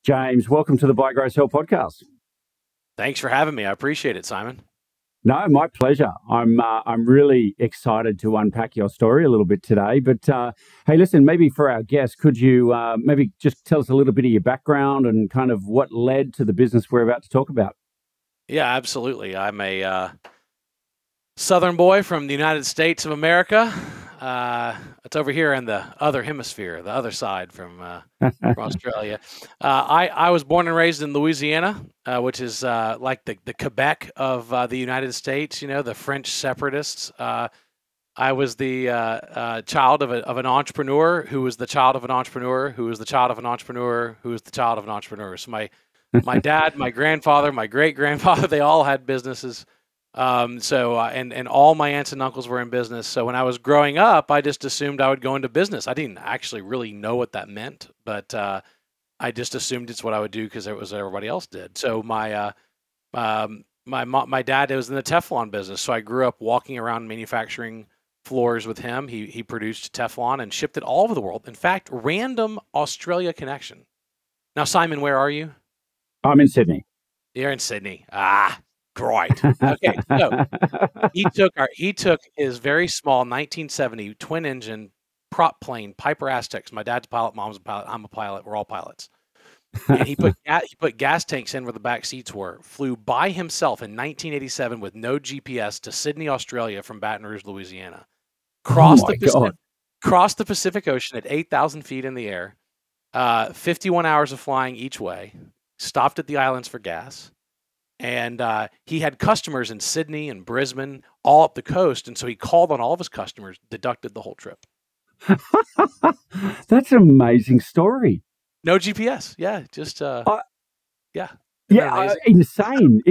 James, welcome to the Buy, Grow, Sell podcast. Thanks for having me. I appreciate it, Simon. No, my pleasure. I'm really excited to unpack your story a little bit today. But hey, listen, maybe for our guests, could you maybe just tell us a little bit of your background and kind of what led to the business we're about to talk about? Yeah, absolutely. I'm a Southern boy from the United States of America. It's over here in the other hemisphere, the other side from Australia. I was born and raised in Louisiana, which is like the Quebec of the United States, you know, the French separatists. I was the child of an entrepreneur who was the child of an entrepreneur who was the child of an entrepreneur who was the child of an entrepreneur. So my dad, my grandfather, my great-grandfather, they all had businesses. And all my aunts and uncles were in business. So when I was growing up, I just assumed I would go into business. I didn't actually really know what that meant, but I just assumed it's what I would do because it was what everybody else did. So my dad was in the Teflon business, so I grew up walking around manufacturing floors with him. He produced Teflon and shipped it all over the world. In fact, random Australia connection. Now, Simon, where are you? I'm in Sydney. You're in Sydney. Great. Okay, so he took his very small 1970 twin engine prop plane Piper Aztecs. My dad's a pilot, mom's a pilot, I'm a pilot. We're all pilots. And he put gas tanks in where the back seats were. Flew by himself in 1987 with no GPS to Sydney, Australia from Baton Rouge, Louisiana. Crossed the Pacific Ocean at 8,000 feet in the air. 51 hours of flying each way. Stopped at the islands for gas. And he had customers in Sydney and Brisbane, all up the coast. And so he called on all of his customers, deducted the whole trip. That's an amazing story. No GPS. Yeah. Just, yeah. Yeah, insane,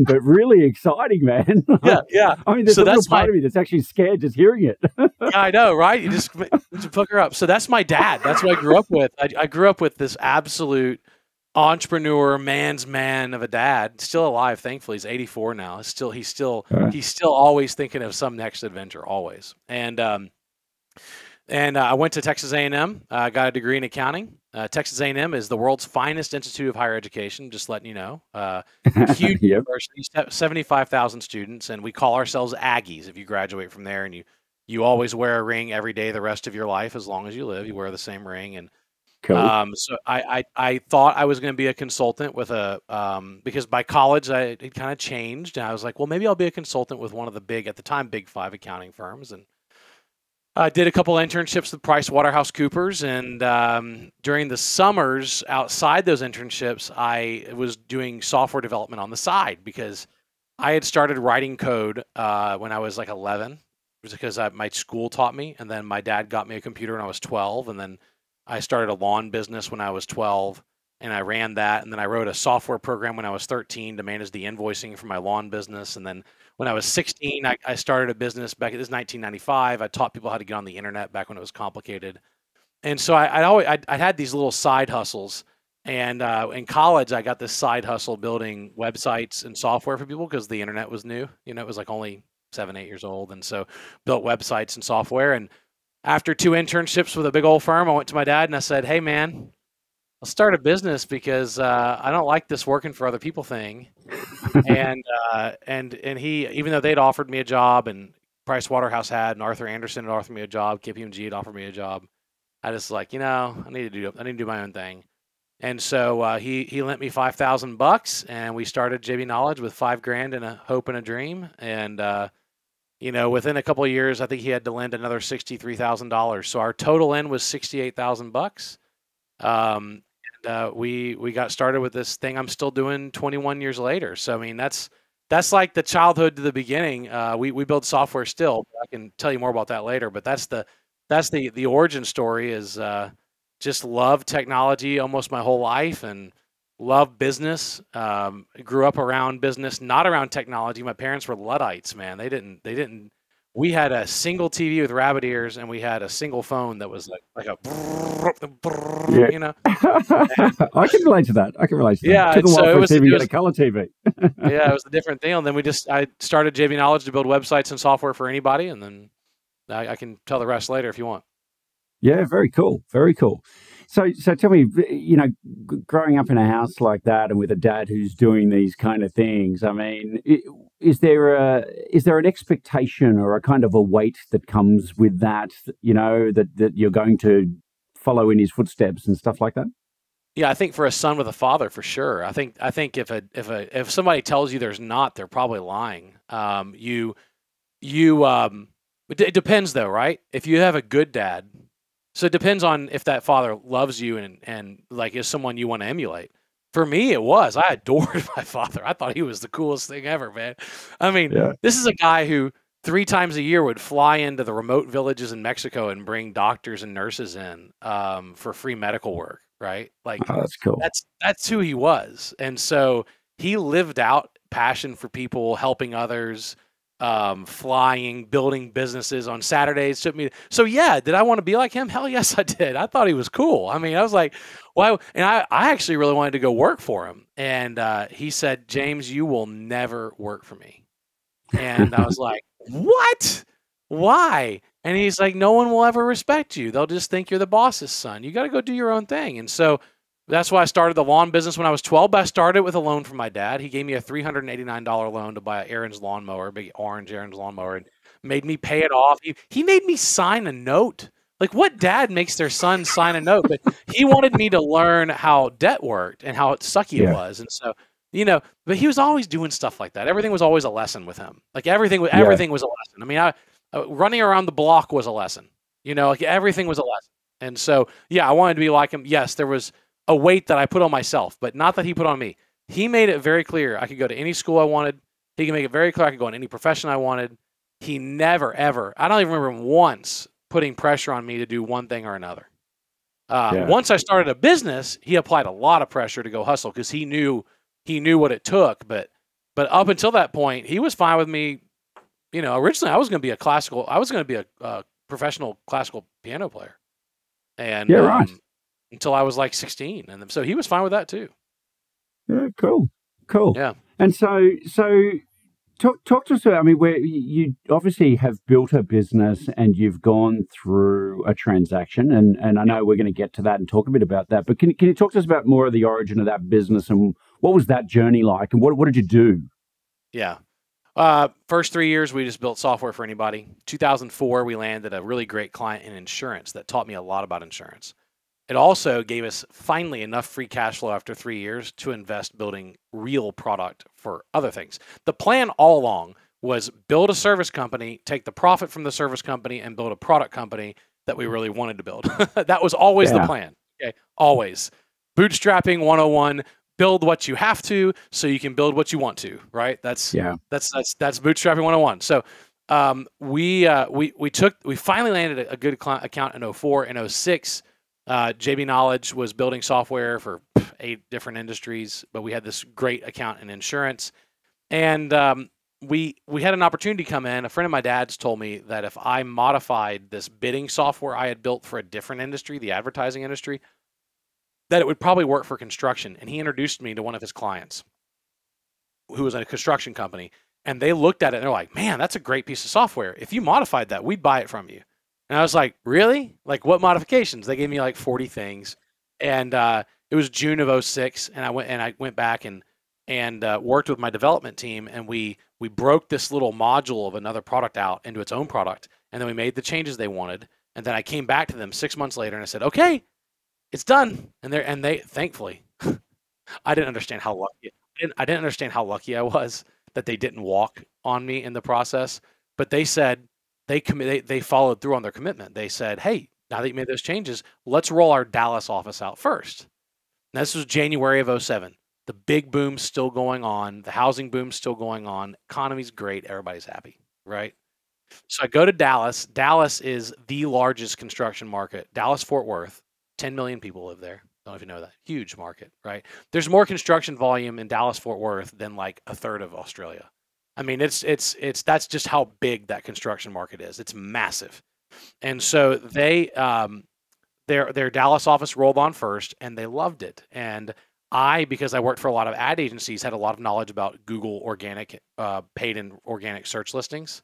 but really exciting, man. Yeah. I mean, there's a little part of me that's actually scared just hearing it. Yeah, I know, right? You just hook her up. So that's my dad. That's what I grew up with. I grew up with this absolute entrepreneur, man's man of a dad, still alive. Thankfully, he's 84 now. He's still always thinking of some next adventure, always. And I went to Texas A&M. I got a degree in accounting. Texas A&M is the world's finest institute of higher education. Just letting you know, huge university, 75,000 students, and we call ourselves Aggies. If you graduate from there, and you always wear a ring every day the rest of your life as long as you live. You wear the same ring and. Cool. So I thought I was going to be a consultant with because by college it kind of changed, and I was like, well, maybe I'll be a consultant with one of the big 5 accounting firms, and I did a couple internships with PricewaterhouseCoopers, and during the summers outside those internships, I was doing software development on the side because I had started writing code when I was like 11. It was because my school taught me, and then my dad got me a computer when I was 12, and then I started a lawn business when I was 12, and I ran that. And then I wrote a software program when I was 13 to manage the invoicing for my lawn business. And then when I was 16, I started a business back. This is 1995. I taught people how to get on the internet back when it was complicated. And so I had these little side hustles. And in college, I got this side hustle building websites and software for people because the internet was new. You know, it was like only 7, 8 years old. And so built websites and software. And after 2 internships with a big old firm, I went to my dad and I said, hey, man, I'll start a business because I don't like this working for other people thing. and he, even though they'd offered me a job and Pricewaterhouse had, and Arthur Andersen had offered me a job, KPMG had offered me a job, I just like, I need to do my own thing. And so he lent me $5,000 and we started JB Knowledge with $5,000 and a hope and a dream. And, within a couple of years, I think he had to lend another $63,000. So our total end was $68,000. We got started with this thing I'm still doing 21 years later. So, I mean, that's like the childhood to the beginning. We build software still. I can tell you more about that later, but that's the origin story is just love technology almost my whole life and love business. Grew up around business, not around technology. My parents were Luddites, man. They didn't. We had a single TV with rabbit ears, and we had a single phone that was like a, yeah. I can relate to that. Yeah, it took a while so for TV to get a color TV. Yeah, it was a different deal. And then I started JB Knowledge to build websites and software for anybody, and then I can tell the rest later if you want. Yeah, very cool. Very cool. So tell me, growing up in a house like that and with a dad who's doing these kind of things, I mean, is there an expectation or a kind of a weight that comes with that, that you're going to follow in his footsteps and stuff like that? Yeah, I think for a son with a father, for sure. I think if somebody tells you there's not, they're probably lying. It depends though, right? If you have a good dad, so it depends on if that father loves you and like is someone you want to emulate. For me, it was. I adored my father. I thought he was the coolest thing ever, man. I mean, Yeah. this is a guy who 3 times a year would fly into the remote villages in Mexico and bring doctors and nurses in for free medical work, right? Like Oh, that's cool. that's who he was. And so he lived out passion for people, helping others, flying, building businesses on Saturdays. Took me. So yeah, did I want to be like him? Hell yes, I did. I thought he was cool. I mean, I was like, well, and I actually really wanted to go work for him. And he said, James, you will never work for me. And I was like, what? Why? And he's like, no one will ever respect you. They'll just think you're the boss's son. You got to go do your own thing. And so that's why I started the lawn business when I was 12. But I started with a loan from my dad. He gave me a $389 loan to buy an Aaron's lawnmower, big orange Aaron's lawnmower, and made me pay it off. He made me sign a note. Like, what dad makes their son sign a note? But he wanted me to learn how debt worked and how sucky it was. And so, but he was always doing stuff like that. Everything was always a lesson with him. Like everything was a lesson. I mean, running around the block was a lesson. Like everything was a lesson. And so, yeah, I wanted to be like him. Yes, there was a weight that I put on myself, but not that he put on me. He made it very clear I could go to any school I wanted. He can make it very clear I could go in any profession I wanted. He never, ever, I don't even remember him once putting pressure on me to do one thing or another. Once I started a business, he applied a lot of pressure to go hustle because he knew what it took. But up until that point, he was fine with me. Originally I was going to be a professional classical piano player. And right. Until I was like 16. And so he was fine with that too. Yeah, cool. Yeah. And so talk to us about, I mean, where you obviously have built a business and you've gone through a transaction, and I know we're going to get to that and talk a bit about that, but can you talk to us about more of the origin of that business and what was that journey like and what did you do? Yeah. First 3 years, we just built software for anybody. 2004, we landed a really great client in insurance that taught me a lot about insurance. It also gave us finally enough free cash flow after 3 years to invest building real product for other things. The plan all along was build a service company, take the profit from the service company, and build a product company that we really wanted to build. That was always the plan. Okay, always. Bootstrapping 101. Build what you have to so you can build what you want to, right? That's bootstrapping 101. So we finally landed a good account in 04 and 06. JB Knowledge was building software for 8 different industries, but we had this great account in insurance. And we had an opportunity come in. A friend of my dad's told me that if I modified this bidding software I had built for a different industry, the advertising industry, that it would probably work for construction. And he introduced me to one of his clients who was in a construction company. And they looked at it and they're like, man, that's a great piece of software. If you modified that, we'd buy it from you. And I was like, really? Like, what modifications? They gave me like 40 things. And it was June of 06. And I went back and worked with my development team. And we broke this little module of another product out into its own product. And then we made the changes they wanted. And then I came back to them 6 months later and I said, okay, it's done. And they thankfully, I didn't understand how lucky I didn't understand how lucky I was that they didn't walk on me in the process. But they said they followed through on their commitment. They said, hey, now that you made those changes, let's roll our Dallas office out first. And this was January of 07. The big boom's still going on. The housing boom's still going on. Economy's great. Everybody's happy, right? So I go to Dallas. Dallas is the largest construction market. Dallas-Fort Worth. 10 million people live there. Don't know if you know that. Huge market, right? There's more construction volume in Dallas-Fort Worth than like a third of Australia. I mean, that's just how big that construction market is. It's massive. And so their Dallas office rolled on first and they loved it. And because I worked for a lot of ad agencies, had a lot of knowledge about Google organic, paid and organic search listings.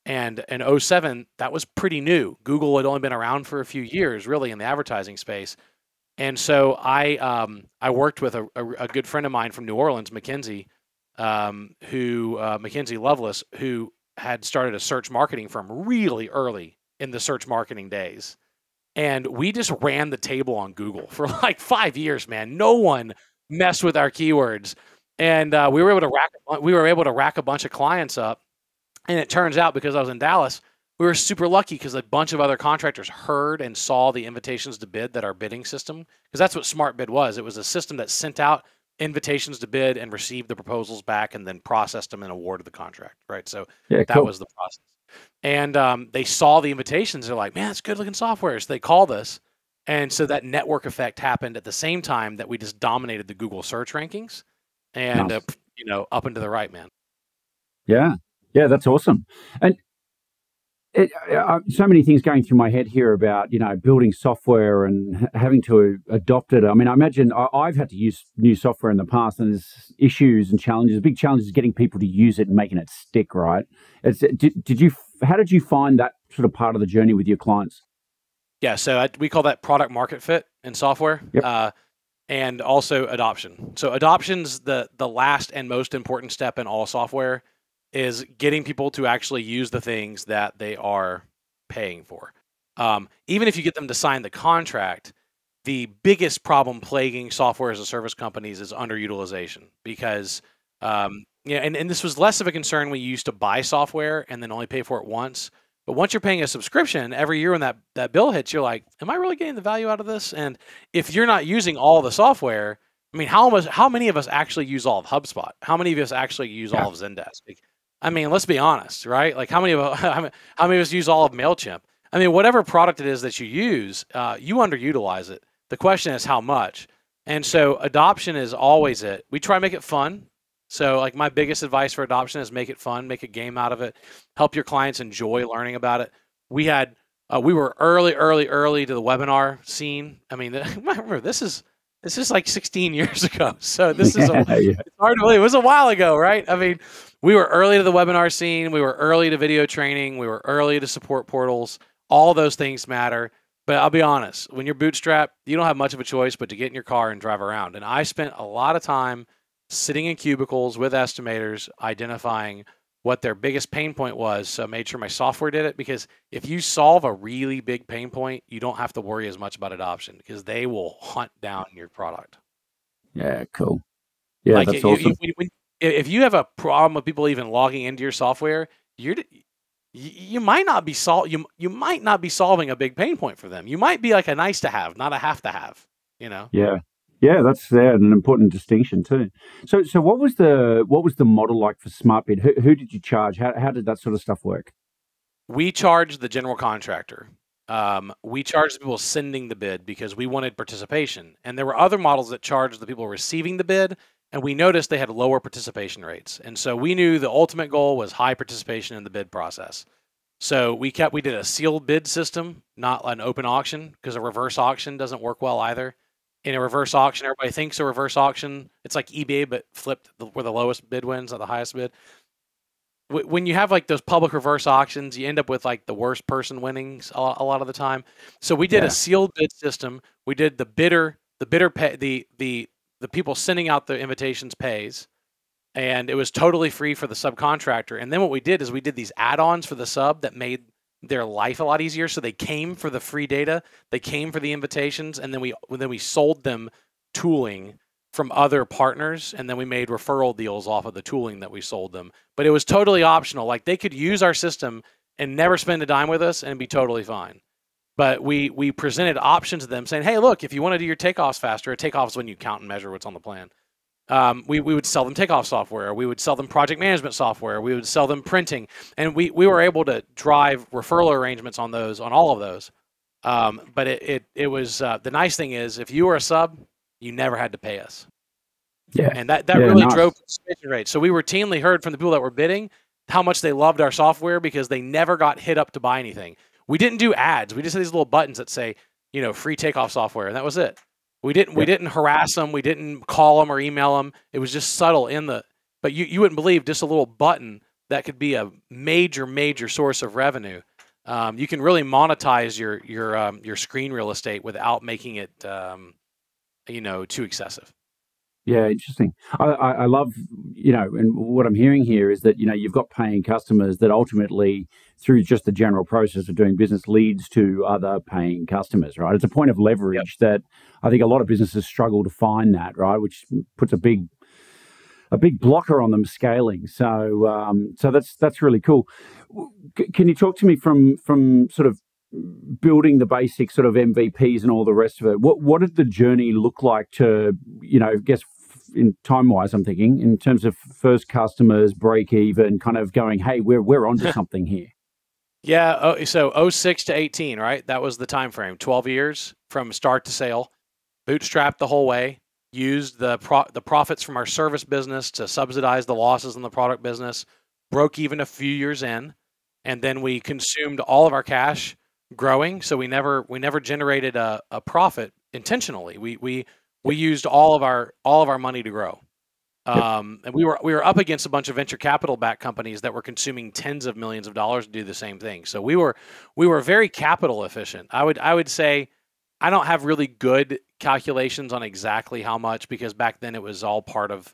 And in 07, that was pretty new. Google had only been around for a few years, really, in the advertising space. And so I worked with a good friend of mine from New Orleans, Mackenzie, Mackenzie Lovelace, who had started a search marketing firm really early in the search marketing days. And we just ran the table on Google for like 5 years, man. No one messed with our keywords. And we were able to rack a bunch of clients up. And it turns out, because I was in Dallas, we were super lucky because a bunch of other contractors heard and saw the invitations to bid that our bidding system, because that's what SmartBid was. It was a system that sent out invitations to bid and received the proposals back and then processed them and awarded the contract, right? So that was the process. And they saw the invitations. They're like, man, it's good looking software. So they called us. And so that network effect happened at the same time that we just dominated the Google search rankings and, up and to the right, man. Yeah. Yeah, that's awesome. And so many things going through my head here about, building software and having to adopt it. I mean, I imagine I've had to use new software in the past, and there's issues and challenges. Big challenges getting people to use it and making it stick, right? How did you find that sort of part of the journey with your clients? Yeah, so we call that product market fit in software. Yep. And also adoption. So adoption's the last and most important step in all software, is getting people to actually use the things that they are paying for. Even if you get them to sign the contract, the biggest problem plaguing software as a service companies is underutilization, because and this was less of a concern when you used to buy software and then only pay for it once. But once you're paying a subscription every year when that bill hits, you're like, am I really getting the value out of this? And if you're not using all the software, I mean, how many of us actually use all of HubSpot? How many of us actually use all of Zendesk? I mean, let's be honest, right? Like how many of us use all of MailChimp? I mean, whatever product it is that you use, you underutilize it. The question is how much. And so adoption is always it. We try to make it fun. So like my biggest advice for adoption is make it fun, make a game out of it, help your clients enjoy learning about it. We were early to the webinar scene. I mean, remember this is like 16 years ago. So this is it's hard to believe. It was a while ago, right? I mean, we were early to the webinar scene. We were early to video training. We were early to support portals. All those things matter. But I'll be honest, when you're bootstrapped, you don't have much of a choice but to get in your car and drive around. And I spent a lot of time sitting in cubicles with estimators, identifying what their biggest pain point was. So I made sure my software did it, because if you solve a really big pain point, you don't have to worry as much about adoption, because they will hunt down your product. Yeah, cool. Yeah, like that's awesome. If you have a problem with people even logging into your software, you might not be solving a big pain point for them. You might be like a nice to have, not a have to have. Yeah, that's an important distinction too. So what was the model like for SmartBid? Who did you charge? How did that sort of stuff work? We charged the general contractor. We charged the people sending the bid because we wanted participation. And there were other models that charged the people receiving the bid, and we noticed they had lower participation rates. And so we knew the ultimate goal was high participation in the bid process. So we did a sealed bid system, not an open auction, because a reverse auction doesn't work well either. In a reverse auction, everybody thinks a reverse auction, it's like eBay, but flipped, where the lowest bid wins, not the highest bid. When you have like those public reverse auctions, you end up with like the worst person winning a lot of the time. So we did a sealed bid system. We did the people sending out the invitations pays, and it was totally free for the subcontractor. And then what we did is we did these add-ons for the sub that made their life a lot easier. So they came for the free data, they came for the invitations, and then we sold them tooling from other partners, and then we made referral deals off of the tooling that we sold them. But it was totally optional. Like they could use our system and never spend a dime with us and be totally fine. But we presented options to them saying, hey, look, if you want to do your takeoffs faster, a takeoff is when you count and measure what's on the plan. We would sell them takeoff software. We would sell them project management software. We would sell them printing. And we were able to drive referral arrangements on all of those. But it was the nice thing is, if you were a sub, you never had to pay us. Yeah. And that really drove participation rates. So we routinely heard from the people that were bidding how much they loved our software, because they never got hit up to buy anything. We didn't do ads. We just had these little buttons that say, free takeoff software, and that was it. We didn't harass them. We didn't call them or email them. It was just subtle but you wouldn't believe, just a little button that could be a major source of revenue. You can really monetize your screen real estate without making it too excessive. Yeah, interesting. I love, and what I'm hearing here is that, you've got paying customers that ultimately, through just the general process of doing business, leads to other paying customers, right? It's a point of Yep. leverage that I think a lot of businesses struggle to find that, right? Which puts a big blocker on them scaling. So that's really cool. Can you talk to me from sort of building the basic sort of MVPs and all the rest of it? What did the journey look like to, I guess in time wise, I'm thinking in terms of first customers, break even, kind of going, hey, we're onto something here. Yeah. So 06 to 18, right? That was the time frame. 12 years from start to sale, bootstrapped the whole way. Used the profits from our service business to subsidize the losses in the product business. Broke even a few years in, and then we consumed all of our cash growing. So we never generated a profit intentionally. We used all of our money to grow. And we were up against a bunch of venture capital backed companies that were consuming tens of millions of dollars to do the same thing. So we were very capital efficient. I would say I don't have really good calculations on exactly how much, because back then it was all part of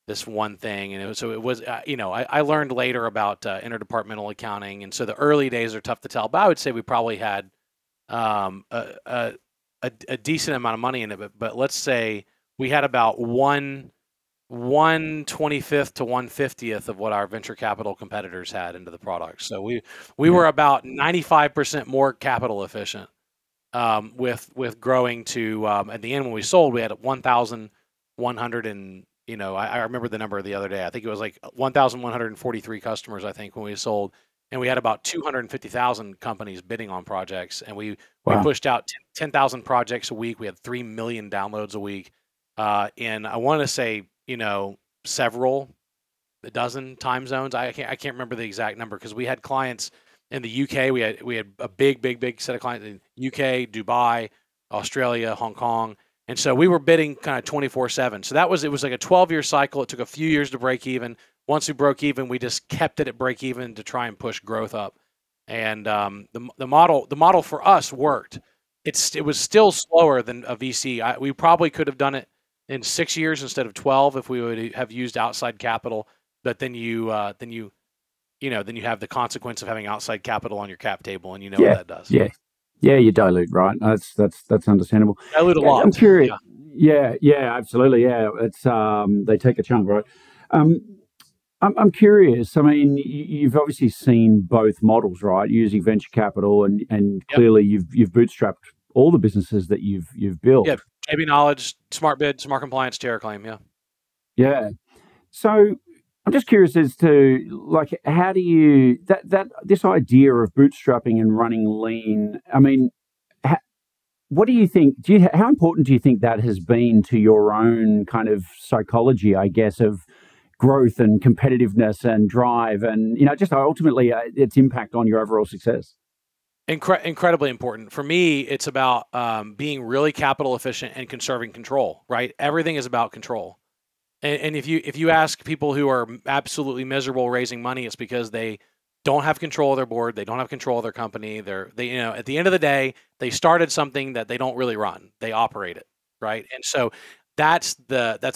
this one thing, and I learned later about interdepartmental accounting, and so the early days are tough to tell. But I would say we probably had a decent amount of money in it. But let's say we had about 1/25th to 1/50th of what our venture capital competitors had into the product. So we were about 95% more capital efficient, with growing to at the end when we sold, we had 1,100 and I remember the number the other day. I think it was like 1,143 customers, I think, when we sold, and we had about 250,000 companies bidding on projects, and we pushed out 10,000 projects a week. We had 3 million downloads a week, and I want to say a dozen time zones. I can't remember the exact number, because we had clients in the UK. We had a big set of clients in UK, Dubai, Australia, Hong Kong. And so we were bidding kind of 24/7. So it was like a 12-year cycle. It took a few years to break even. Once we broke even, we just kept it at break even to try and push growth up. And the model for us worked. It was still slower than a VC. We probably could have done it in 6 years instead of 12 if we would have used outside capital. But then you have the consequence of having outside capital on your cap table, and what that does. Yeah, you dilute, right? That's understandable. Dilute a lot. I'm curious. Yeah, absolutely. Yeah, it's they take a chunk, right? I'm curious. I mean, you've obviously seen both models, right? Using venture capital, and clearly you've bootstrapped all the businesses that you've built. Yeah, JB Knowledge, SmartBid, Smart Compliance, TerraClaim. Yeah. Yeah. So I'm just curious as to, like, how do you this idea of bootstrapping and running lean? I mean, what do you think? How important do you think that has been to your own kind of psychology, I guess, of growth and competitiveness and drive, and just ultimately its impact on your overall success? Incredibly important. For me, it's about being really capital efficient and conserving control. Right, everything is about control. And if you ask people who are absolutely miserable raising money, it's because they don't have control of their board, they don't have control of their company. They at the end of the day, they started something that they don't really run. They operate it, right? And so that's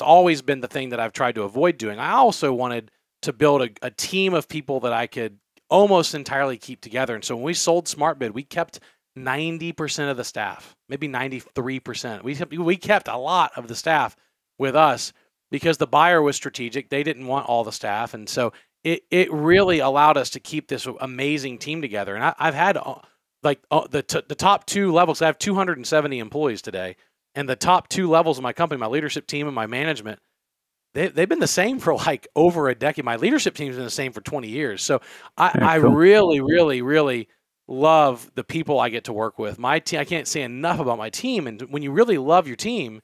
always been the thing that I've tried to avoid doing. I also wanted to build a team of people that I could almost entirely keep together. And so when we sold SmartBid, we kept 90% of the staff, maybe 93%. We kept a lot of the staff with us, because the buyer was strategic. They didn't want all the staff. And so it really allowed us to keep this amazing team together. And I've had the top two levels. I have 270 employees today. And the top two levels of my company, my leadership team and my management, they've been the same for like over a decade. My leadership team's been the same for 20 years. So I really, really, really love the people I get to work with. My team, I can't say enough about my team. And when you really love your team,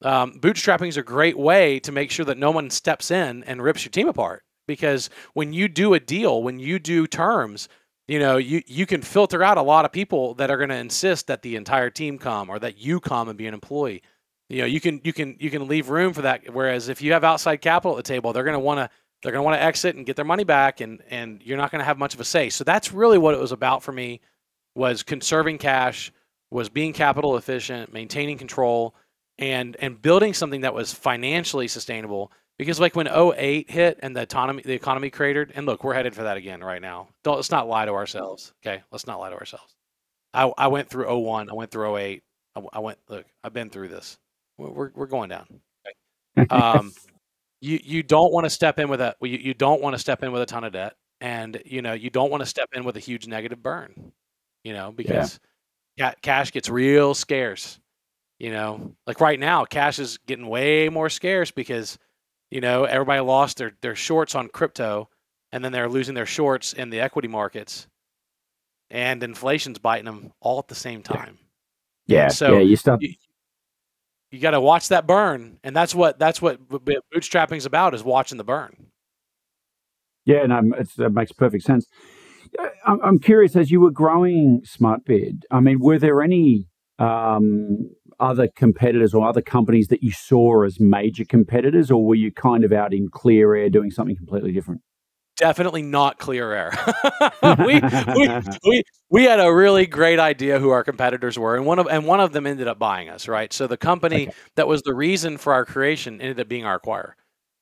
bootstrapping is a great way to make sure that no one steps in and rips your team apart. Because when you do a deal, when you do terms, you can filter out a lot of people that are going to insist that the entire team come, or that you come and be an employee. You can leave room for that. Whereas if you have outside capital at the table, they're going to want to exit and get their money back, and you're not going to have much of a say. So that's really what it was about for me, was conserving cash, was being capital efficient, maintaining control. and building something that was financially sustainable. Because like when 08 hit and the economy cratered, and look, we're headed for that again right now. Let's not lie to ourselves. Okay, let's not lie to ourselves. I went through 01, I went through 08. Look, I've been through this. We're going down. Okay? You don't want to step in with you don't want to step in with a ton of debt, and you don't want to step in with a huge negative burn, because cash gets real scarce. Like right now, cash is getting way more scarce because everybody lost their shorts on crypto, and then they're losing their shorts in the equity markets, and inflation's biting them all at the same time. Yeah. So you got to watch that burn, and that's what bootstrapping is about, is watching the burn. Yeah, no, that makes perfect sense. I'm curious, as you were growing SmartBid, I mean, were there any other competitors or other companies that you saw as major competitors, or were you kind of out in clear air doing something completely different? Definitely not clear air. we had a really great idea who our competitors were, and one of them ended up buying us, right? So the company that was the reason for our creation ended up being our acquirer.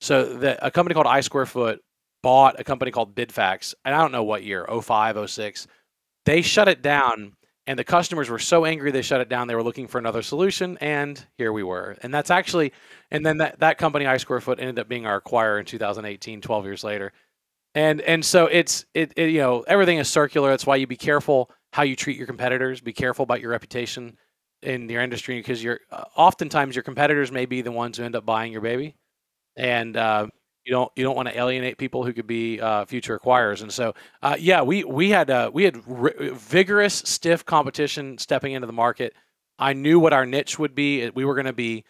So a company called iSquareFoot bought a company called BidFax, and I don't know what year, 05, 06. They shut it down, and the customers were so angry they shut it down. They were looking for another solution, and here we were. And that's actually, and then that company, iSquareFoot, ended up being our acquirer in 2018, 12 years later. And so it's everything is circular. That's why you be careful how you treat your competitors. Be careful about your reputation in your industry, because oftentimes your competitors may be the ones who end up buying your baby, and you don't want to alienate people who could be future acquirers. And so we had vigorous, stiff competition stepping into the market. I knew what our niche would be. We were going to be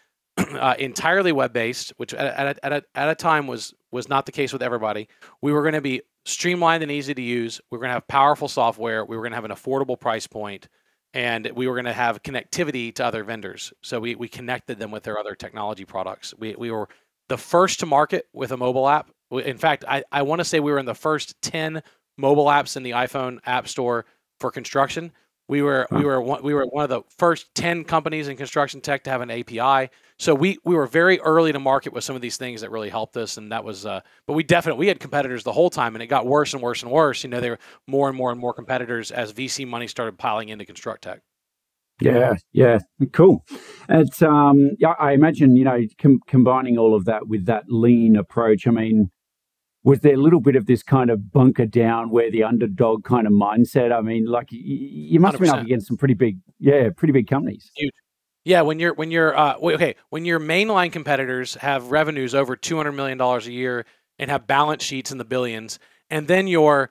entirely web-based, which at a time was not the case with everybody. We were going to be streamlined and easy to use. We were going to have powerful software. We were going to have an affordable price point, and we were going to have connectivity to other vendors. So we connected them with their other technology products. We were the first to market with a mobile app. In fact, I want to say we were in the first 10 mobile apps in the iPhone App Store for construction. We were one of the first 10 companies in construction tech to have an API. So we were very early to market with some of these things that really helped us, and that was. But we had competitors the whole time, and it got worse and worse and worse. There were more and more and more competitors as VC money started piling into construct tech. Yeah, cool. It's I imagine combining all of that with that lean approach. I mean, was there a little bit of this kind of bunker down, where the underdog kind of mindset? I mean, like you must have been up against some pretty big companies. Huge. Yeah, when your mainline competitors have revenues over $200 million a year and have balance sheets in the billions, and then your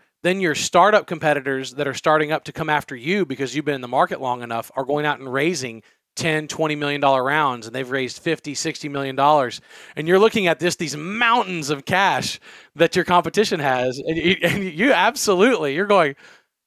startup competitors that are starting up to come after you because you've been in the market long enough are going out and raising $10, $20 million rounds, and they've raised $50, $60 million. And you're looking at these mountains of cash that your competition has. And you absolutely, you're going,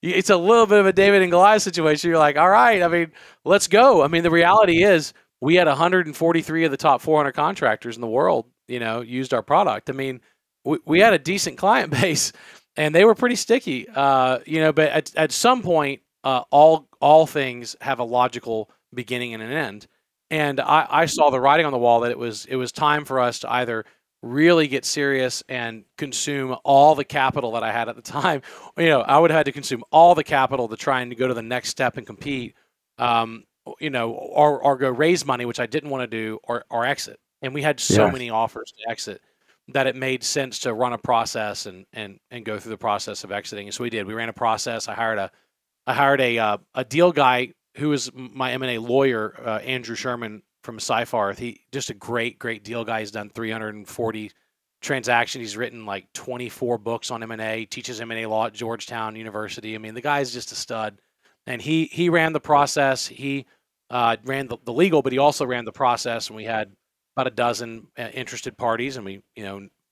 it's a little bit of a David and Goliath situation. You're like, all right, I mean, let's go. I mean, the reality is we had 143 of the top 400 contractors in the world, used our product. I mean, we had a decent client base, and they were pretty sticky, but at some point, all things have a logical beginning and an end. And I saw the writing on the wall that it was time for us to either really get serious and consume all the capital that I had at the time. I would have had to consume all the capital to try and go to the next step and compete, or go raise money, which I didn't want to do, or exit. And we had so many offers to exit that it made sense to run a process and go through the process of exiting. And so we did. We ran a process. I hired a deal guy who was my M&A lawyer, Andrew Sherman from Cyfarth. He just a great deal guy. He's done 340 transactions. He's written like 24 books on M&A. Teaches M&A law at Georgetown University. I mean, the guy's just a stud. And he ran the process. He ran the legal, but he also ran the process. And we had about a dozen interested parties, and we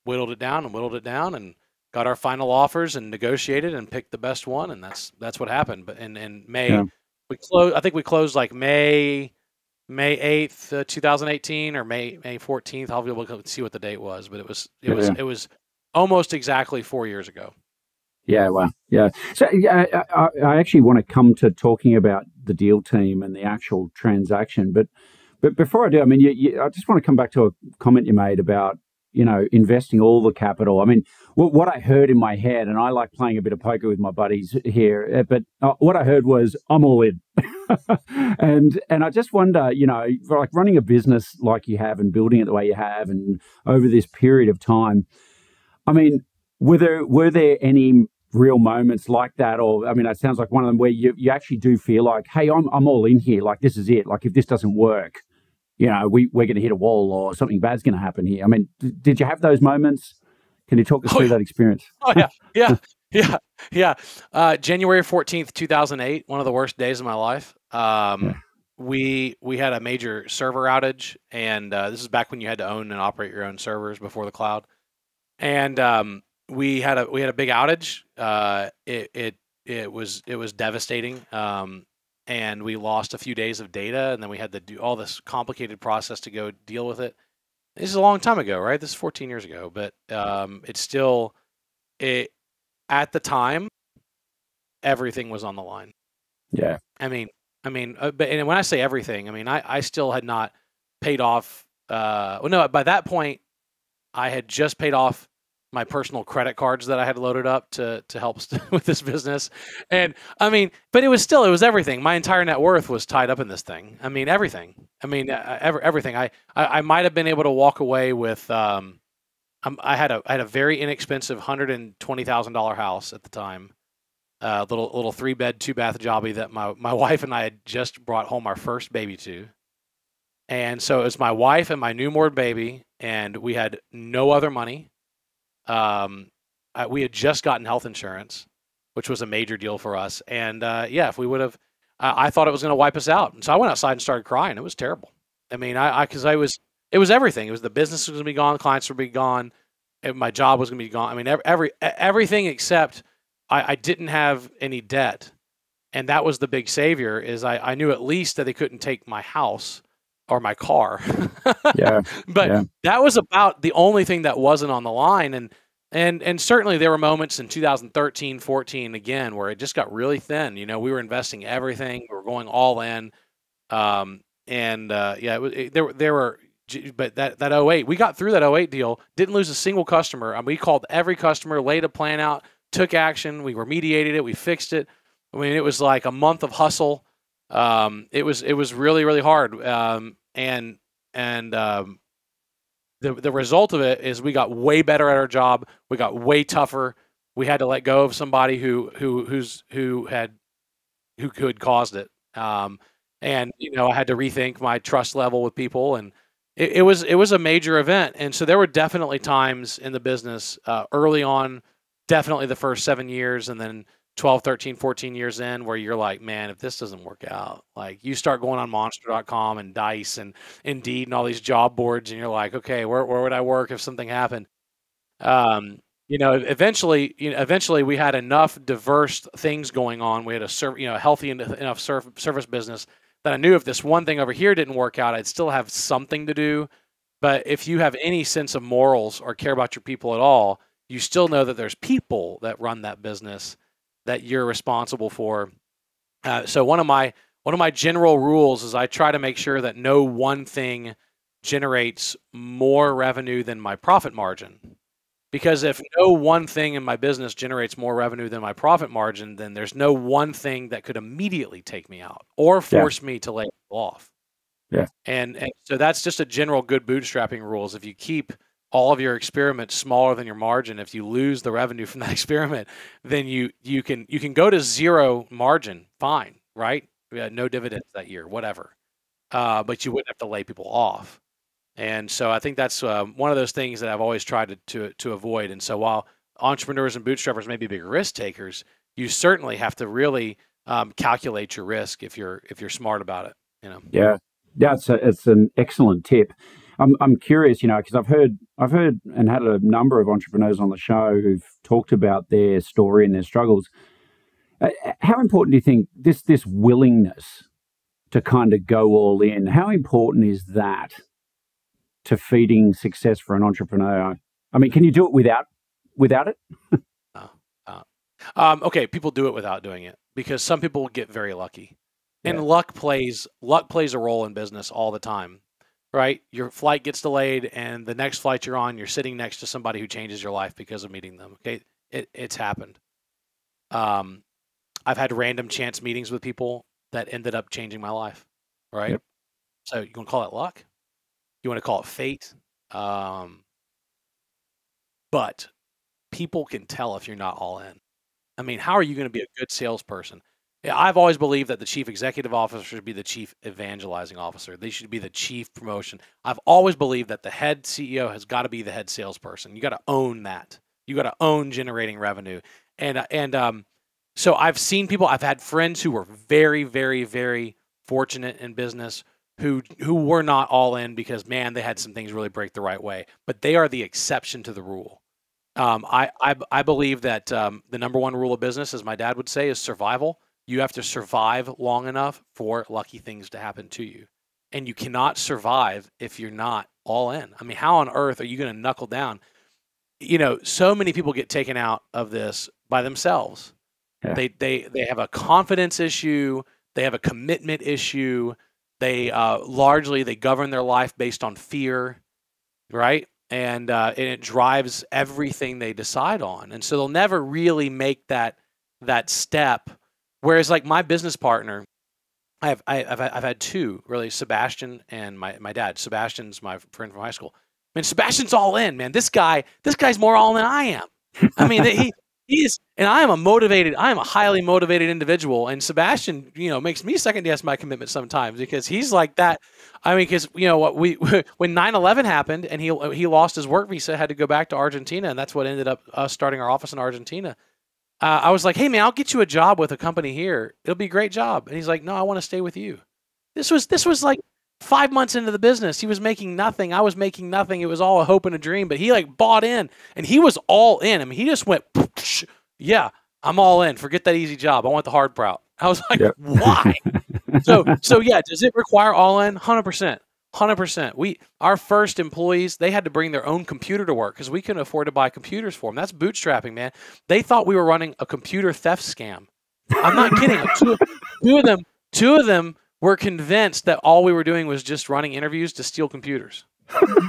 whittled it down and got our final offers and negotiated and picked the best one, and that's what happened. But in May, we closed. I think we closed like May 8th, 2018, or May 14th. I'll be able to see what the date was, but it was almost exactly 4 years ago. Yeah, wow. Yeah. So I actually want to come to talking about the deal team and the actual transaction, but But before I do, I mean, I just want to come back to a comment you made about, investing all the capital. I mean, what I heard in my head, and I like playing a bit of poker with my buddies here, but what I heard was, I'm all in. and I just wonder, like running a business like you have and building it the way you have and over this period of time, I mean, were there any real moments like that? Or, I mean, it sounds like one of them where you actually do feel like, hey, I'm all in here. Like, this is it. Like, if this doesn't work, we're going to hit a wall or something bad's going to happen here. I mean, did you have those moments? Can you talk us through that experience? Oh, yeah. January 14th, 2008, one of the worst days of my life. We had a major server outage, and this is back when you had to own and operate your own servers before the cloud. And we had a big outage. It was devastating. And we lost a few days of data, and then we had to do all this complicated process to go deal with it. This is a long time ago, right? This is 14 years ago, but it's still at the time, everything was on the line. Yeah. I mean, but and when I say everything, I mean I still had not paid off. No, by that point, I had just paid off my personal credit cards that I had loaded up to help with this business. And I mean, but it was everything. My entire net worth was tied up in this thing. I mean, everything. I mean, everything. I might have been able to walk away with, I had a very inexpensive $120,000 house at the time. Little 3-bed, 2-bath jobby that my wife and I had just brought home our first baby to. And so it was my wife and my newborn baby, and we had no other money. We had just gotten health insurance, which was a major deal for us. And if we would have, I thought it was going to wipe us out. And so I went outside and started crying. It was terrible. I mean, it was everything. It was the business was going to be gone, clients would be gone, and my job was going to be gone. I mean, everything except I didn't have any debt. And that was the big savior, is I knew at least that they couldn't take my house or my car. But that was about the only thing that wasn't on the line. And certainly there were moments in 2013, 14 again, where it just got really thin. We were investing everything. We were going all in. There were, but that 08, we got through that 08 deal, didn't lose a single customer. I mean, we called every customer, laid a plan out, took action. We remediated it. We fixed it. I mean, it was like a month of hustle. It was really, really hard. The result of it is we got way better at our job. We got way tougher. We had to let go of somebody who had caused it. I had to rethink my trust level with people, and it was a major event. And so there were definitely times in the business early on, definitely the first 7 years, and then 12, 13, 14 years in, where you're like, man, if this doesn't work out, like you start going on monster.com and Dice and Indeed and all these job boards, and you're like, okay, where would I work if something happened? Eventually we had enough diverse things going on. We had a healthy enough service business that I knew if this one thing over here didn't work out, I'd still have something to do. But if you have any sense of morals or care about your people at all, you still know that there's people that run that business that you're responsible for. So one of my general rules is I try to make sure that no one thing generates more revenue than my profit margin. Because if no one thing in my business generates more revenue than my profit margin, then there's no one thing that could immediately take me out or force me to lay people off. Yeah. And so that's just a general good bootstrapping rules. If you keep all of your experiments smaller than your margin, if you lose the revenue from that experiment, then you can go to zero margin, fine, right? We had no dividends that year, whatever. But you wouldn't have to lay people off. And so I think that's one of those things that I've always tried to avoid. And so while entrepreneurs and bootstrappers may be big risk takers, you certainly have to really calculate your risk if you're smart about it. Yeah, it's an excellent tip. I'm curious, because I've heard and had a number of entrepreneurs on the show who've talked about their story and their struggles. How important do you think this willingness to kind of go all in? How important is that to feeding success for an entrepreneur? I mean, can you do it without it? Okay, people do it without doing it because some people get very lucky. And luck plays a role in business all the time, right? Your flight gets delayed, and the next flight you're on, you're sitting next to somebody who changes your life because of meeting them. Okay, it's happened. I've had random chance meetings with people that ended up changing my life, right? Yep. So you want to call it luck? You want to call it fate? But people can tell if you're not all in. I mean, how are you going to be a good salesperson? Yeah, I've always believed that the chief executive officer should be the chief evangelizing officer. They should be the chief promotion. I've always believed that the head CEO has got to be the head salesperson. You got to own that. You got to own generating revenue. So I've seen people. I've had friends who were very, very, very fortunate in business who were not all in because, man, they had some things really break the right way. But they are the exception to the rule. I believe that the number one rule of business, as my dad would say, is survival. You have to survive long enough for lucky things to happen to you. And you cannot survive if you're not all in. I mean, how on earth are you going to knuckle down? You know, so many people get taken out of this by themselves. Yeah. They have a confidence issue. They have a commitment issue. They largely, they govern their life based on fear, right? And it drives everything they decide on. And so they'll never really make that step. Whereas like my business partner, I've had two really, Sebastian and my dad. Sebastian's my friend from high school. I mean, Sebastian's all in, man. This guy's more all in than I am. I mean, he is, and I am a highly motivated individual. And Sebastian, you know, makes me second guess my commitment sometimes because he's like that. I mean, because you know what when 9/11 happened and he lost his work visa, had to go back to Argentina, and that's what ended up us starting our office in Argentina. I was like, hey man, I'll get you a job with a company here. It'll be a great job. And he's like, no, I want to stay with you. This was like 5 months into the business. He was making nothing. I was making nothing. It was all a hope and a dream, but he like bought in and he was all in. I mean, he just went, yeah, I'm all in. Forget that easy job. I want the hard route. I was like, yep. Why? So yeah, does it require all in? 100%. 100%. Our first employees, they had to bring their own computer to work because we couldn't afford to buy computers for them. That's bootstrapping, man. They thought we were running a computer theft scam. I'm not kidding. Two of them were convinced that all we were doing was just running interviews to steal computers. But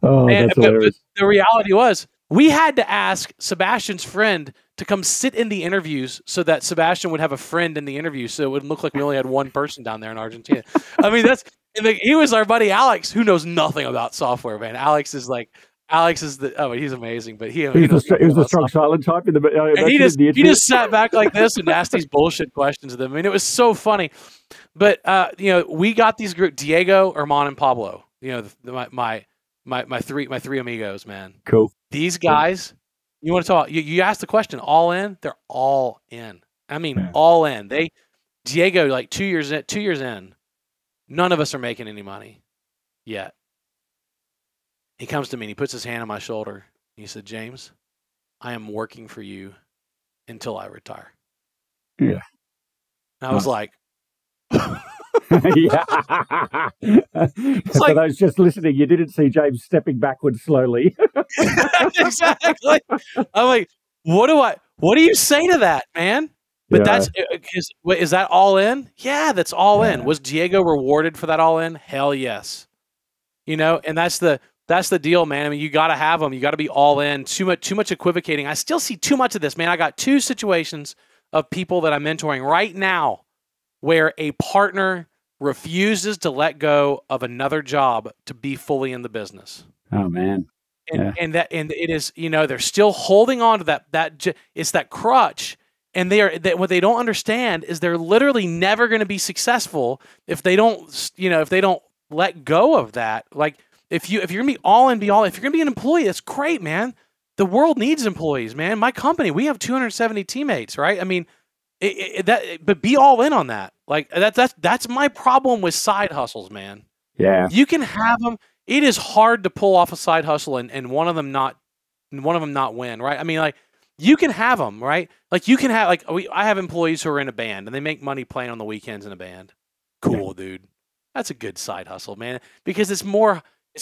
the reality was, we had to ask Sebastian's friend to come sit in the interviews so that Sebastian would have a friend in the interview, so it would look like we only had one person down there in Argentina. I mean, he was our buddy Alex, who knows nothing about software, man. Alex is he's amazing, but he was the strong silent type in the. And he just sat back like this and asked these bullshit questions to them. I mean, it was so funny. But you know, we got these group, Diego, Herman, and Pablo. You know, my three amigos, man. Cool. These guys, you want to talk? You asked the question, all in? They're all in. I mean, all in. Diego, like 2 years in, none of us are making any money yet. He comes to me and he puts his hand on my shoulder. And he said, James, I am working for you until I retire. Yeah. And I was like, yeah. For those just listening, you didn't see James stepping backwards slowly. Exactly. I'm like, what do you say to that, man? But is that all in? Yeah, that's all in. Was Diego rewarded for that all in? Hell yes. You know, and that's the deal, man. I mean, you got to have them. You got to be all in. Too much equivocating. I still see too much of this, man. I got 2 situations of people that I'm mentoring right now where a partner refuses to let go of another job to be fully in the business. Oh man. And it is, you know, they're still holding on to that it's that crutch. And what they don't understand is they're literally never going to be successful if they don't let go of that. Like if you're going to be all in, if you're going to be an employee, that's great, man. The world needs employees, man. My company, we have 270 teammates, right? I mean, but be all in on that. Like that's my problem with side hustles, man. Yeah. You can have them. It is hard to pull off a side hustle and one of them not win, right? I mean, like you can have them, right? Like you can have I have employees who are in a band and they make money playing on the weekends in a band. Cool, dude. That's a good side hustle, man, because it's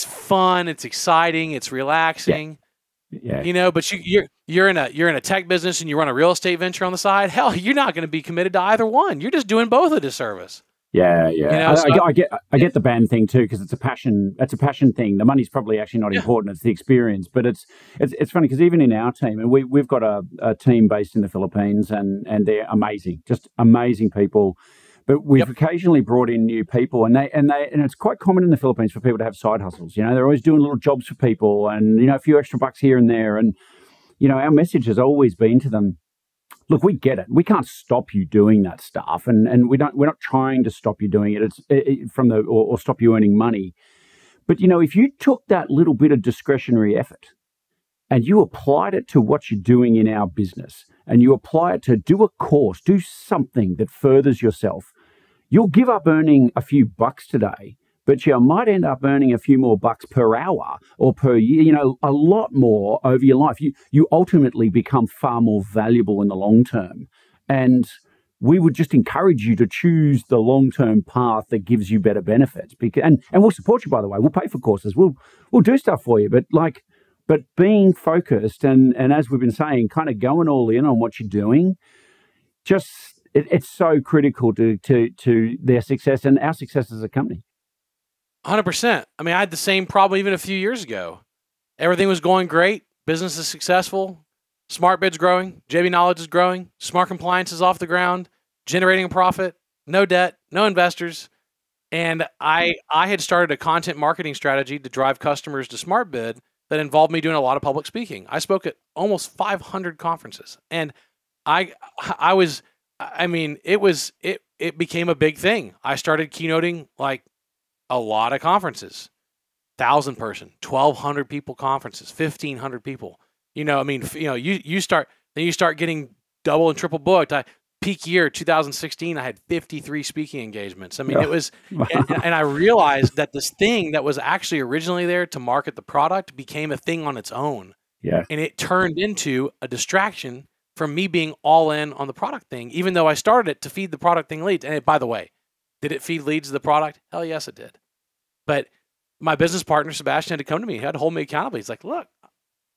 fun, it's exciting, it's relaxing. Yeah. You know, but you're in a tech business and you run a real estate venture on the side. Hell, you're not going to be committed to either one. You're just doing both a disservice. Yeah, You yeah. know, so I get the band thing too, because it's a passion. It's a passion thing. The money's probably actually not yeah, important. It's the experience. But it's funny because even in our team, and we've got a team based in the Philippines, and they're amazing, just amazing people. But we've yep, occasionally brought in new people, and it's quite common in the Philippines for people to have side hustles. You know, they're always doing little jobs for people, and a few extra bucks here and there. And our message has always been to them: look, we get it. We can't stop you doing that stuff, and we're not trying to stop you doing it. Or stop you earning money. But if you took that little bit of discretionary effort and you applied it to what you're doing in our business, and you apply it to do a course, do something that furthers yourself, you'll give up earning a few bucks today, but you might end up earning a few more bucks per hour or per year, a lot more over your life. You ultimately become far more valuable in the long term. And we would just encourage you to choose the long-term path that gives you better benefits. And we'll support you, by the way. We'll pay for courses. We'll do stuff for you. But being focused and as we've been saying, kind of going all in on what you're doing, it's so critical to their success and our success as a company. 100%. I mean, I had the same problem even a few years ago. Everything was going great. Business is successful. SmartBid's growing. JB Knowledge is growing. Smart Compliance is off the ground, generating a profit, no debt, no investors. And I had started a content marketing strategy to drive customers to SmartBid that involved me doing a lot of public speaking. I spoke at almost 500 conferences, and it became a big thing. I started keynoting like a lot of conferences, 1,000 person, 1,200 people conferences, 1,500 people. You start getting double and triple booked. Peak year 2016, I had 53 speaking engagements. I mean, it was, and I realized that this thing that was actually originally there to market the product became a thing on its own. Yeah. And it turned into a distraction from me being all in on the product thing, even though I started it to feed the product thing leads. And by the way, did it feed leads to the product? Hell yes, it did. But my business partner, Sebastian, had to come to me. He had to hold me accountable. He's like, look,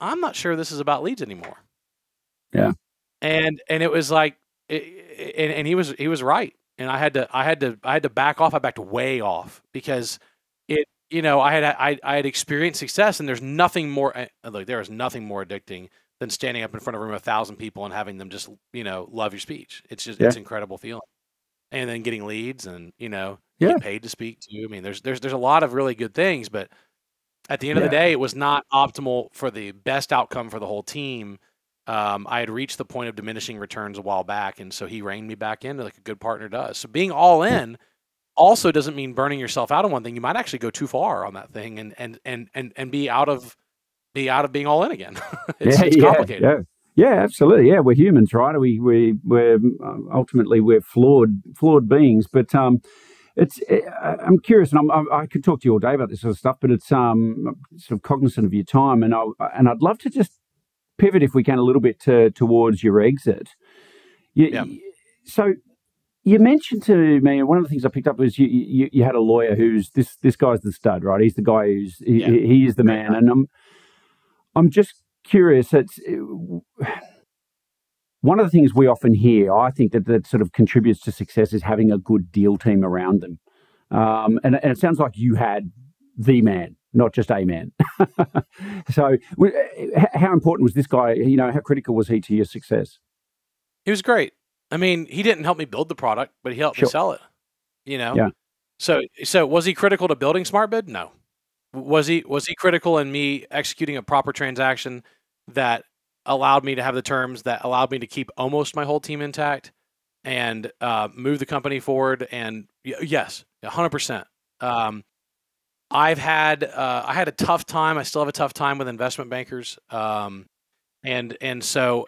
I'm not sure this is about leads anymore. Yeah. And it was like, and he was right. And I had to back off. I backed way off because I had experienced success, and there's nothing more, there is nothing more addicting than standing up in front of a room of 1,000 people and having them just, love your speech. It's just, it's incredible feeling. And then getting leads and, get paid to speak to. I mean, there's a lot of really good things, but at the end of the day, it was not optimal for the best outcome for the whole team. I had reached the point of diminishing returns a while back, and so he reined me back in like a good partner does. So being all in also doesn't mean burning yourself out on one thing. You might actually go too far on that thing and be out of being all in again. It's complicated. Yeah, absolutely. Yeah, we're humans, right? We're ultimately we're flawed beings, but I'm curious, and I could talk to you all day about this sort of stuff, but it's sort of cognizant of your time, and I'd love to just pivot, if we can, a little bit towards your exit. So you mentioned to me, one of the things I picked up was you had a lawyer who's this guy's the stud, right? He's the guy he is the man, and I'm just curious. It's one of the things we often hear. I think that sort of contributes to success is having a good deal team around them, and it sounds like you had the man, not just a man. So how important was this guy? How critical was he to your success? He was great. I mean, he didn't help me build the product, but he helped me sell it. Yeah. So was he critical to building SmartBid? No. Was he critical in me executing a proper transaction that allowed me to have the terms that allowed me to keep almost my whole team intact and move the company forward? And yes, 100%. I had a tough time. I still have a tough time with investment bankers, and so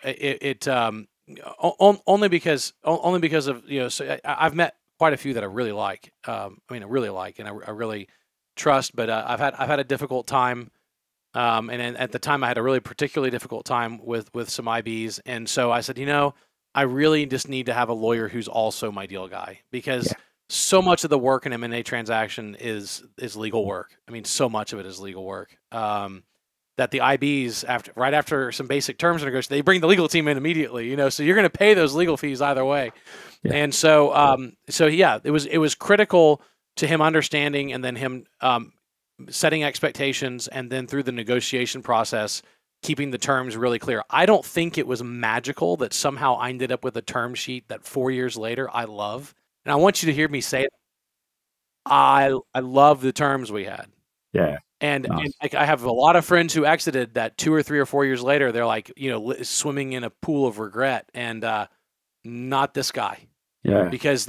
only because of So I've met quite a few that I really like. I really trust, but I've had a difficult time, and at the time I had a really particularly difficult time with some IBs, and so I said, I really just need to have a lawyer who's also my deal guy, because so much of the work in M&A transaction is legal work. I mean, so much of it is legal work that that the IBs right after some basic terms negotiation, they bring the legal team in immediately, you know, so you're going to pay those legal fees either way. Yeah. And so, yeah, it was critical to him understanding, and then him setting expectations, and then through the negotiation process, keeping the terms really clear. I don't think it was magical that somehow I ended up with a term sheet that 4 years later I love. And I want you to hear me say it. I love the terms we had. Yeah. And, nice. And I have a lot of friends who exited that 2 or 3 or 4 years later. They're like, you know, swimming in a pool of regret, and not this guy. Yeah. Because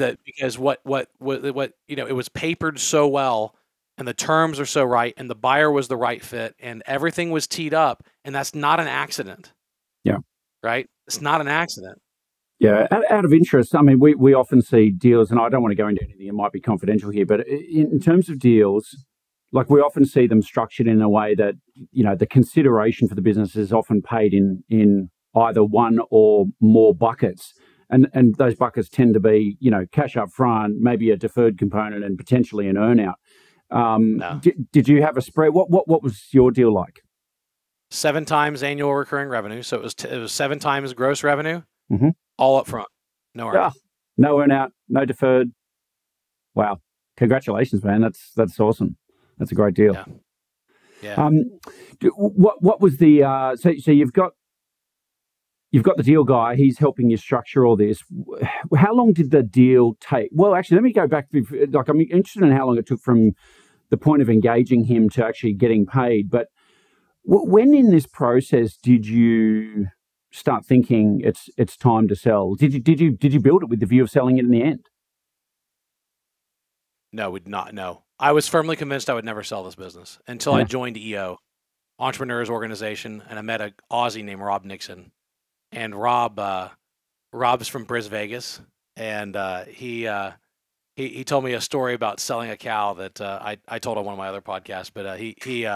what you know, it was papered so well, and the terms are so right, and the buyer was the right fit, and everything was teed up, and that's not an accident. Yeah. Right? It's not an accident. Yeah. Out of interest, I mean, we often see deals, and I don't want to go into anything that might be confidential here, but in terms of deals, like, we often see them structured in a way that, you know, the consideration for the business is often paid in either one or more buckets. And those buckets tend to be, you know, cash up front, maybe a deferred component, and potentially an earnout. No. Did you have a spread? What was your deal like? 7 times annual recurring revenue. So it was 7 times gross revenue, all up front. No earnout. Yeah. No earnout, no deferred. Wow. Congratulations, man. That's awesome. That's a great deal. Yeah. What was the so you've got the deal guy. He's helping you structure all this. How long did the deal take? Well, actually, let me go back. Like, I'm interested in how long it took from the point of engaging him to actually getting paid. But when in this process did you start thinking it's time to sell? Did you build it with the view of selling it in the end? No, would not. No, I was firmly convinced I would never sell this business until I joined EO, Entrepreneurs Organization, and I met an Aussie named Rob Nixon. And Rob's from Bris Vegas, and he told me a story about selling a cow that I told on one of my other podcasts. But he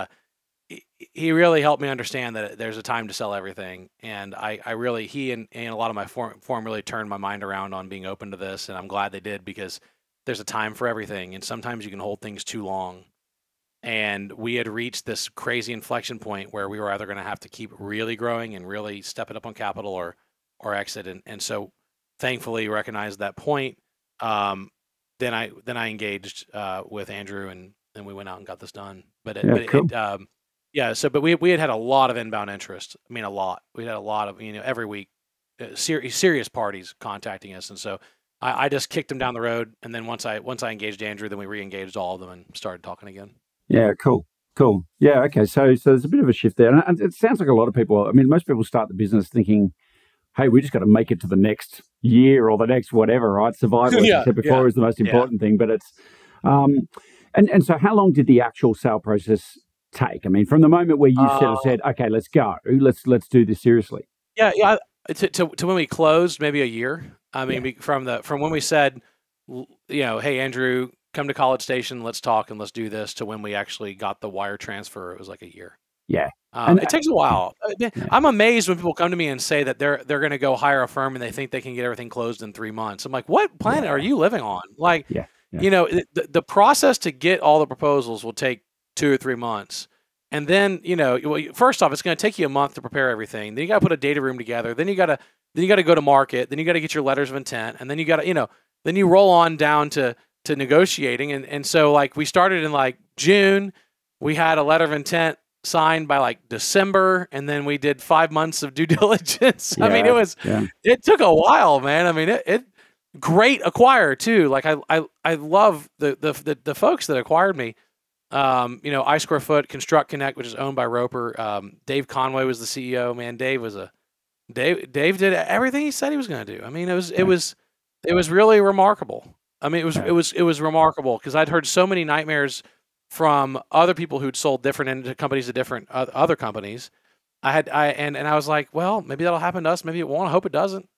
really helped me understand that there's a time to sell everything. And he and a lot of my forum really turned my mind around on being open to this, and I'm glad they did, because there's a time for everything, and sometimes you can hold things too long. And we had reached this crazy inflection point where we were either going to have to keep really growing and really step it up on capital, or exit. And so thankfully recognized that point. Then I engaged with Andrew, and we went out and got this done. But we had a lot of inbound interest. I mean, a lot. We had a lot of, you know, every week, serious parties contacting us. And so I just kicked them down the road. And then once I engaged Andrew, then we re-engaged all of them and started talking again. Yeah, cool. Yeah, okay. So there's a bit of a shift there. And it sounds like a lot of people, I mean, most people start the business thinking, hey, we just got to make it to the next year or the next whatever, right? Survival, as you said before, is the most important thing. But it's, and so how long did the actual sale process take? I mean, from the moment where you said, okay, let's go, let's do this seriously. Yeah. To when we closed, maybe a year. I mean, from when we said, you know, hey, Andrew, come to College Station, let's talk and let's do this, to when we actually got the wire transfer, it was like a year. Yeah. It takes a while. I'm amazed when people come to me and say that they're going to go hire a firm and they think they can get everything closed in 3 months. I'm like, what planet are you living on? Like, you know, the process to get all the proposals will take 2 or 3 months. And then, you know, first off, it's going to take you a month to prepare everything. Then you got to put a data room together. Then you got to go to market. Then you got to get your letters of intent. And then you got to, you know, then you roll on down to negotiating. And so, like, we started in like June. We had a letter of intent signed by like December, and then we did 5 months of due diligence. I mean, it took a while, man. I mean, it great acquire too. Like, I love the folks that acquired me. You know, I Square Foot, Construct Connect, which is owned by Roper. Dave Conway was the CEO. Man, Dave did everything he said he was going to do. I mean, it was really remarkable. I mean, it was remarkable, because I'd heard so many nightmares from other people who'd sold different companies to different other companies. And I was like, well, maybe that'll happen to us. Maybe it won't. I hope it doesn't.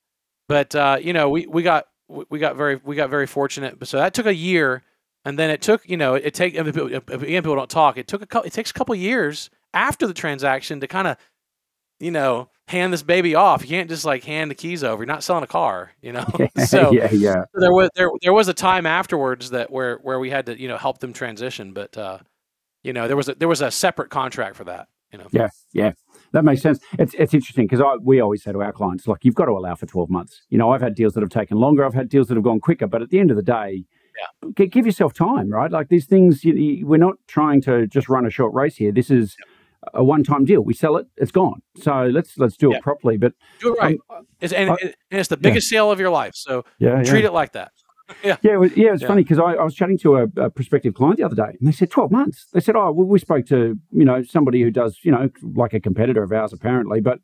But you know, we got very fortunate. So that took a year, and then it took, you know, again, people don't talk. It takes a couple years after the transaction to kind of, you know, hand this baby off. You can't just like hand the keys over. You're not selling a car, you know. So there was a time afterwards where we had to, you know, help them transition. But you know, there was a separate contract for that. Yeah, that makes sense. It's interesting because we always say to our clients, like, you've got to allow for 12 months. I've had deals that have taken longer. I've had deals that have gone quicker. But at the end of the day, give yourself time, right? Like, these things, we're not trying to just run a short race here. This is a one-time deal. We sell it, it's gone. So let's do it properly. But do it right. It's the biggest sale of your life. So treat it like that. It's funny because I was chatting to a prospective client the other day, and they said 12 months. They said, oh, we spoke to somebody who does like a competitor of ours apparently, but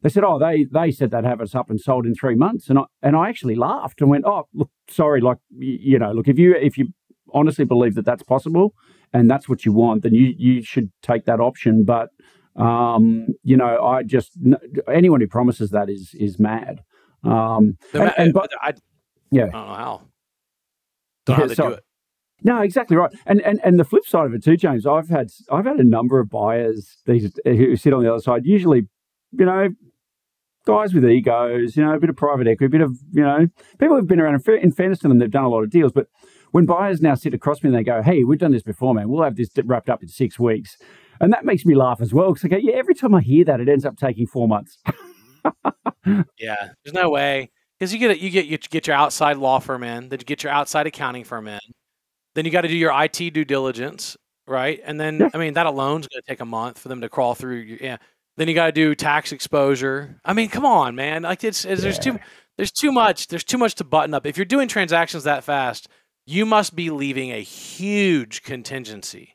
they said, oh, they said they'd have us up and sold in 3 months, and I actually laughed and went, oh, look, sorry, like, look, if you honestly believe that that's possible and that's what you want, then you should take that option. But anyone who promises that is mad. I don't know how. Don't know how to do it. No, exactly right. And the flip side of it too, James, I've had a number of buyers who sit on the other side, usually, guys with egos, a bit of private equity, a bit of, people who've been around. In fairness to them, they've done a lot of deals. But when buyers now sit across me and they go, hey, we've done this before, man, we'll have this wrapped up in 6 weeks. And that makes me laugh as well. Because I go, yeah, every time I hear that, it ends up taking 4 months. Yeah, there's no way. Because you get your outside law firm in, then you get your outside accounting firm in, then you got to do your IT due diligence, right? And then that alone is going to take a month for them to crawl through. Then you got to do tax exposure. I mean, come on, man! Like there's too much to button up. If you're doing transactions that fast, you must be leaving a huge contingency.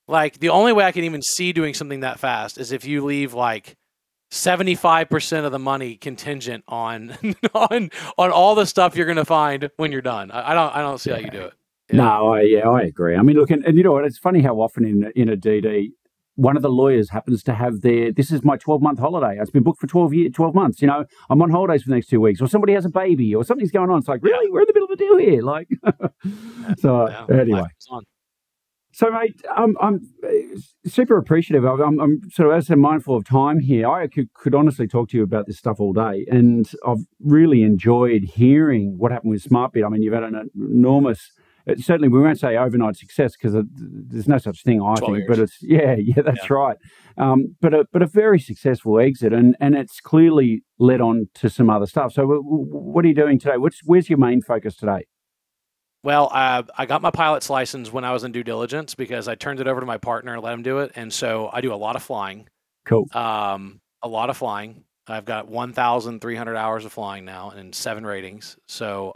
Like, the only way I can even see doing something that fast is if you leave like 75% of the money contingent on on all the stuff you're going to find when you're done. I don't see how you do it. No, I agree. I mean, look, and you know what? It's funny how often in a DD, one of the lawyers happens to have this is my 12-month holiday. It's been booked for 12 months. I'm on holidays for the next 2 weeks, or somebody has a baby, or something's going on. It's like, really, we're in the middle of a deal here. Like, anyway. So, mate, I'm super appreciative. I'm sort of, as I'm mindful of time here. I could honestly talk to you about this stuff all day, and I've really enjoyed hearing what happened with SmartBid. I mean, you've had an enormous, certainly we won't say overnight success because there's no such thing, I think. But it's that's right. But a very successful exit, and it's clearly led on to some other stuff. So, what are you doing today? Where's your main focus today? Well, I got my pilot's license when I was in due diligence because I turned it over to my partner and let him do it. And so I do a lot of flying. Cool. A lot of flying. I've got 1,300 hours of flying now and 7 ratings. So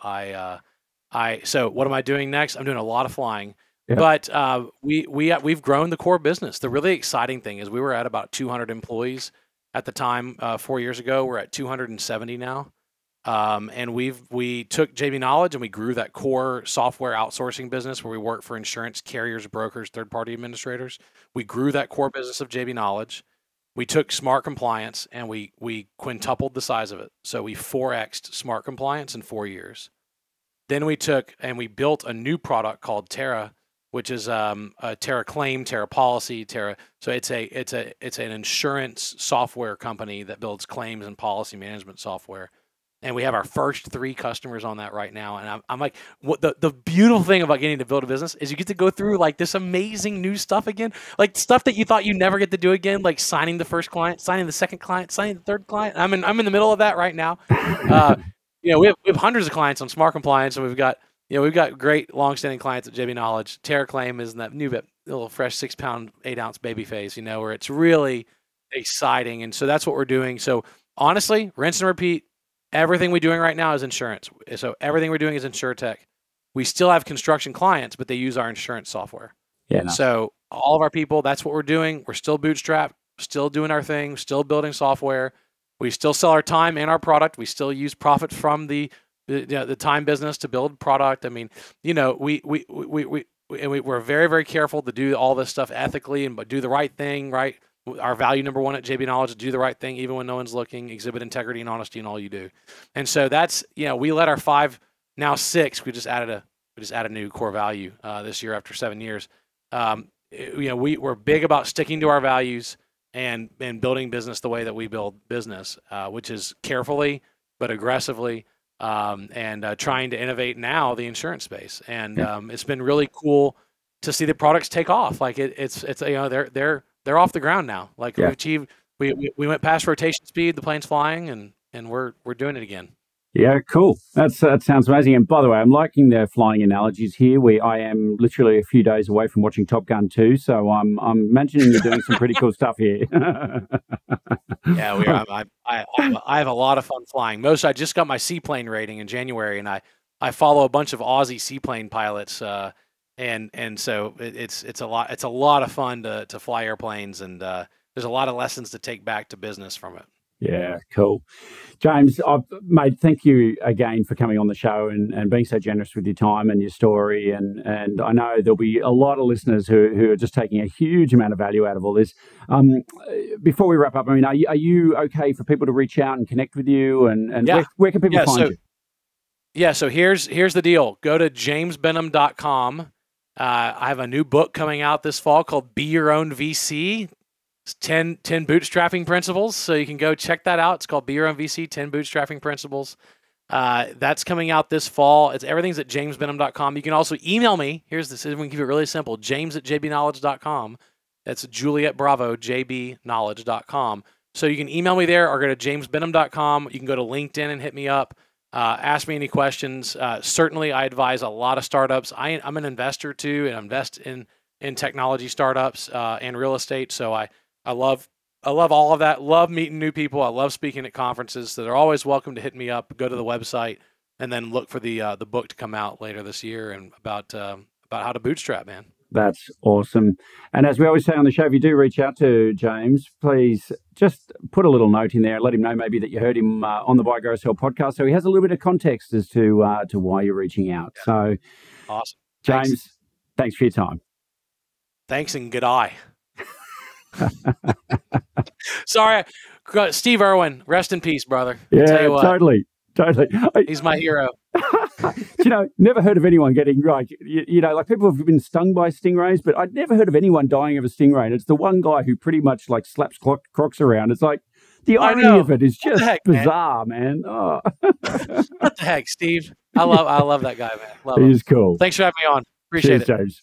so what am I doing next? I'm doing a lot of flying. Yeah. But we've grown the core business. The really exciting thing is we were at about 200 employees at the time 4 years ago. We're at 270 now. And we took JB Knowledge and we grew that core software outsourcing business where we work for insurance carriers, brokers, third-party administrators. We grew that core business of JB Knowledge. We took Smart Compliance and we quintupled the size of it. So we 4x'd Smart Compliance in 4 years. Then we took and we built a new product called Terra, which is a Terra Claim, Terra Policy, Terra. So it's an insurance software company that builds claims and policy management software. And we have our first 3 customers on that right now. And I'm like, what the beautiful thing about getting to build a business is you get to go through like this amazing new stuff again, like stuff that you thought you never get to do again, like signing the first client, signing the second client, signing the third client. I'm in the middle of that right now. We have hundreds of clients on Smart Compliance, and we've got great longstanding clients at JB Knowledge. Terra Claim is in that new little fresh 6-pound, 8-ounce baby face, where it's really exciting. And so that's what we're doing. So honestly, rinse and repeat. Everything we're doing right now is insurance. So everything we're doing is InsurTech. We still have construction clients, but they use our insurance software. Yeah. Nice. So all of our people, that's what we're doing. We're still bootstrapped, still doing our thing, still building software. We still sell our time and our product. We still use profit from the time business to build product. I mean, we're very, very careful to do all this stuff ethically and do the right thing, right? Our value number 1 at JB Knowledge is do the right thing, even when no one's looking, exhibit integrity and honesty in all you do. And so that's, we let our 5, now 6, we just added a new core value this year after 7 years. We're big about sticking to our values and building business the way that we build business, which is carefully, but aggressively, and trying to innovate now the insurance space. And it's been really cool to see the products take off. Like they're they're off the ground now. Like Yeah. we've achieved, we went past rotation speed, the plane's flying, and we're doing it again. Yeah, cool. That sounds amazing. And by the way, I'm liking the flying analogies here. I am literally a few days away from watching Top Gun 2, so I'm imagining you're doing some pretty cool stuff here. Yeah, we are. I have a lot of fun flying. I just got my seaplane rating in January, and I follow a bunch of Aussie seaplane pilots, and so it's a lot of fun to fly airplanes, and there's a lot of lessons to take back to business from it. Yeah, cool. James, mate, thank you again for coming on the show and being so generous with your time and your story. And I know there'll be a lot of listeners who are just taking a huge amount of value out of all this. Before we wrap up, I mean, are you okay for people to reach out and connect with you? And Yeah. where can people find you? Yeah, so here's the deal. Go to jamesbenham.com. I have a new book coming out this fall called Be Your Own VC. 10 bootstrapping principles. So you can go check that out. It's called Be Your Own VC, 10 bootstrapping principles. That's coming out this fall. Everything's at jamesbenham.com. You can also email me. We can keep it really simple. james@jbknowledge.com. That's Juliet Bravo, jbknowledge.com. So you can email me there or go to jamesbenham.com. You can go to LinkedIn and hit me up. Ask me any questions. Certainly, I advise a lot of startups. I'm an investor too, and invest in technology startups and real estate. So I love all of that. Love meeting new people. I love speaking at conferences. So they're always welcome to hit me up. Go to the website and then look for the book to come out later this year and about how to bootstrap, man. That's awesome. And as we always say on the show, if you do reach out to James, please just put a little note in there. Let him know maybe that you heard him on the Buy, Grow, Sell podcast, so he has a little bit of context as to why you're reaching out. Yeah. So, awesome, James, thanks for your time. Thanks and good eye. Sorry, Steve Irwin, rest in peace, brother. Yeah, totally. He's my hero. Never heard of anyone getting like people have been stung by stingrays, but I'd never heard of anyone dying of a stingray. And it's the one guy who pretty much like slaps crocs around. It's like the irony of it is just bizarre, man. Oh. What the heck, Steve? I love that guy, man. Love him. He's cool. Thanks for having me on. Appreciate it, James.